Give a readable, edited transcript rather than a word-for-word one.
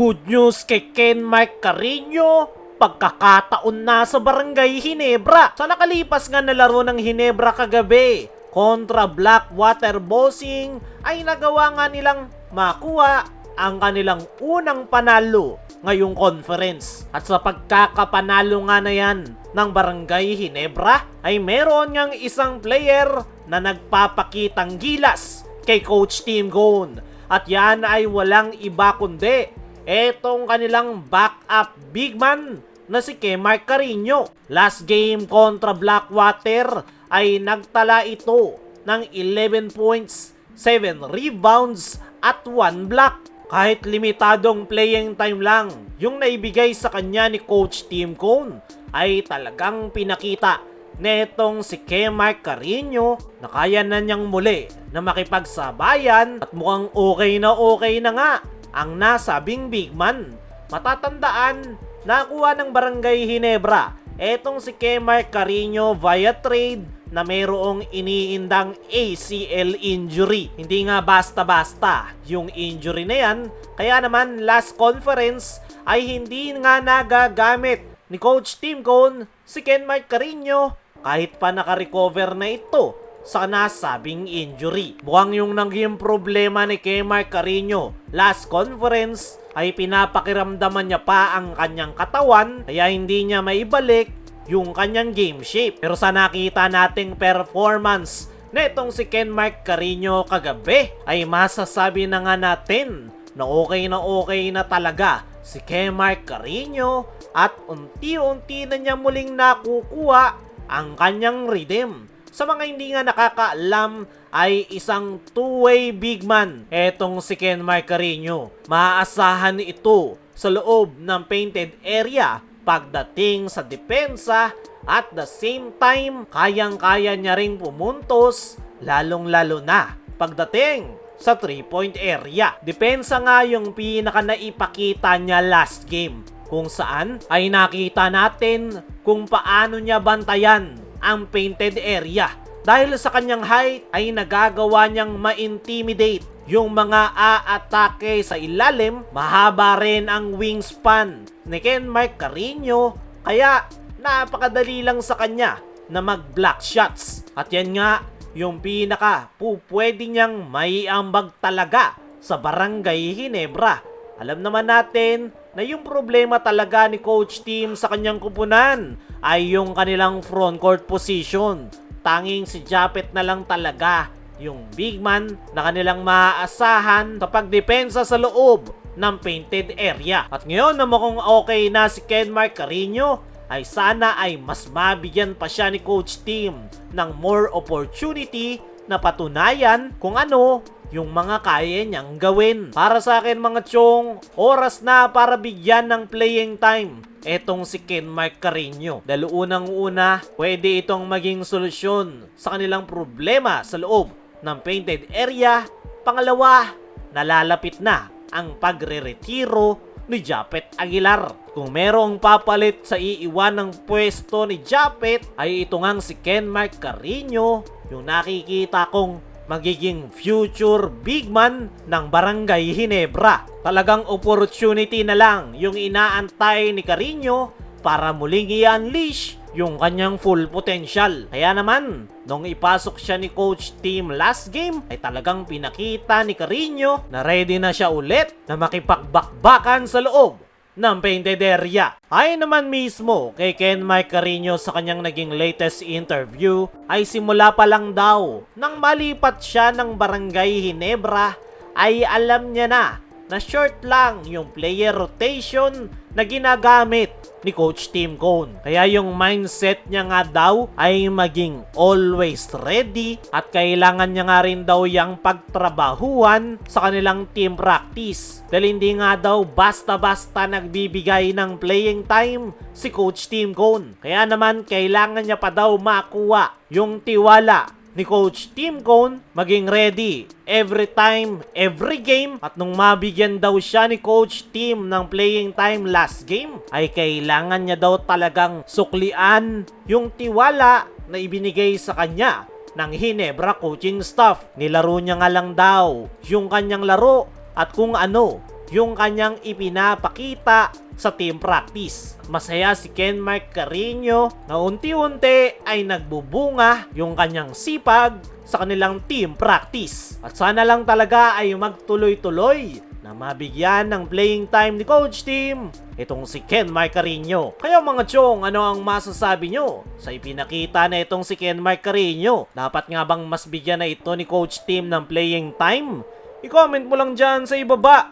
Good news kay Ken Mike Carreño, pagkakataon na sa Barangay Ginebra. Sa nakalipas nga na laro ng Ginebra kagabi kontra Blackwater Bossing ay nagawa nga nilang makuha ang kanilang unang panalo ngayong conference. At sa pagkakapanalo nga na yan ng Barangay Ginebra ay meron ngang isang player na nagpapakitang gilas kay Coach Tim Cone. At yan ay walang iba kundi etong kanilang backup big man na si Kemar Carreño. Last game kontra Blackwater ay nagtala ito ng 11 points, 7 rebounds at 1 block. Kahit limitadong playing time lang yung naibigay sa kanya ni Coach Tim Cone, ay talagang pinakita netong si Kemar Carreño na kaya na niyang muli na makipagsabayan at mukhang okay na nga ang nasabing big man. Matatandaan, nakuha ng Barangay Ginebra etong si Kemar Carreño via trade na mayroong iniindang ACL injury. Hindi nga basta-basta yung injury na yan, kaya naman last conference ay hindi nga nagagamit ni Coach Tim Cone si Kemar Carreño kahit pa naka-recover na ito sa nasabing injury. Mukhang yung naging problema ni Kemar Carreño last conference ay pinapakiramdaman niya pa ang kanyang katawan kaya hindi niya maibalik yung kanyang game shape. Pero sa nakita nating performance netong si Kemar Carreño kagabi ay masasabi na nga natin na okay na talaga si Kemar Carreño at unti-unti na niya muling nakukuha ang kanyang rhythm. Sa mga hindi nga nakakaalam ay isang two-way big man etong si Kemar Carreño. Maaasahan ito sa loob ng painted area pagdating sa depensa at the same time kayang-kaya niya ring pumuntos lalong-lalo na pagdating sa 3-point area. Depensa nga yung pinaka naipakita niya last game kung saan ay nakita natin kung paano niya bantayan ang painted area. Dahil sa kanyang height ay nagagawa niyang ma-intimidate yung mga aatake sa ilalim. Mahaba rin ang wingspan ni Kemar Carreño kaya napakadali lang sa kanya na mag-block shots. At yan nga yung pinaka pwede niyang maiambag talaga sa Barangay Ginebra. Alam naman natin na yung problema talaga ni Coach Tim sa kanyang kupunan ay yung kanilang frontcourt position. Tanging si Japet na lang talaga yung big man na kanilang maaasahan sa pagdepensa sa loob ng painted area. At ngayon na mukhang okay na si Kemar Carreño ay sana ay mas mabigyan pa siya ni Coach Tim ng more opportunity na patunayan kung ano yung mga kaya niyang gawin. Para sa akin mga chong, oras na para bigyan ng playing time etong si Kemar Carreño. Dahil unang-una, pwede itong maging solusyon sa kanilang problema sa loob ng painted area. Pangalawa, nalalapit na ang pagre-retiro ni Japet Aguilar. Kung merong papalit sa iiwan ng pwesto ni Japet ay ito ngang si Kemar Carreño, yung nakikita kong magiging future big man ng Barangay Ginebra. Talagang opportunity na lang yung inaantay ni Carreño para muling i-unleash yung kanyang full potential. Kaya naman, nung ipasok siya ni Coach Tim last game, ay talagang pinakita ni Carreño na ready na siya ulit na makipagbakbakan sa loob ng painted area. Ay naman mismo kay Kemar Carreño sa kanyang naging latest interview ay simula pa lang daw nang malipat siya ng Barangay Ginebra ay alam niya na short lang yung player rotation na ginagamit ni Coach Tim Cone. Kaya yung mindset niya nga daw ay maging always ready at kailangan niya nga rin daw yung pagtrabahuan sa kanilang team practice. Dahil hindi nga daw basta-basta nagbibigay ng playing time si Coach Tim Cone. Kaya naman kailangan niya pa daw makuha yung tiwala ni Coach Tim Cone, maging ready every time, every game. At nung mabigyan daw siya ni Coach Tim ng playing time last game, ay kailangan niya daw talagang suklian yung tiwala na ibinigay sa kanya ng Ginebra coaching staff. Nilaro niya nga lang daw yung kanyang laro at kung ano yung kanyang ipinapakita sa team practice. Masaya si Ken Mark Carreño na unti-unti ay nagbubunga yung kanyang sipag sa kanilang team practice. At sana lang talaga ay magtuloy-tuloy na mabigyan ng playing time ni Coach Tim itong si Ken Mark Carreño. Kaya mga chong, ano ang masasabi nyo sa ipinakita na itong si Ken Mark Carreño? Dapat nga bang mas bigyan na ito ni Coach Tim ng playing time? I-comment mo lang dyan sa ibaba.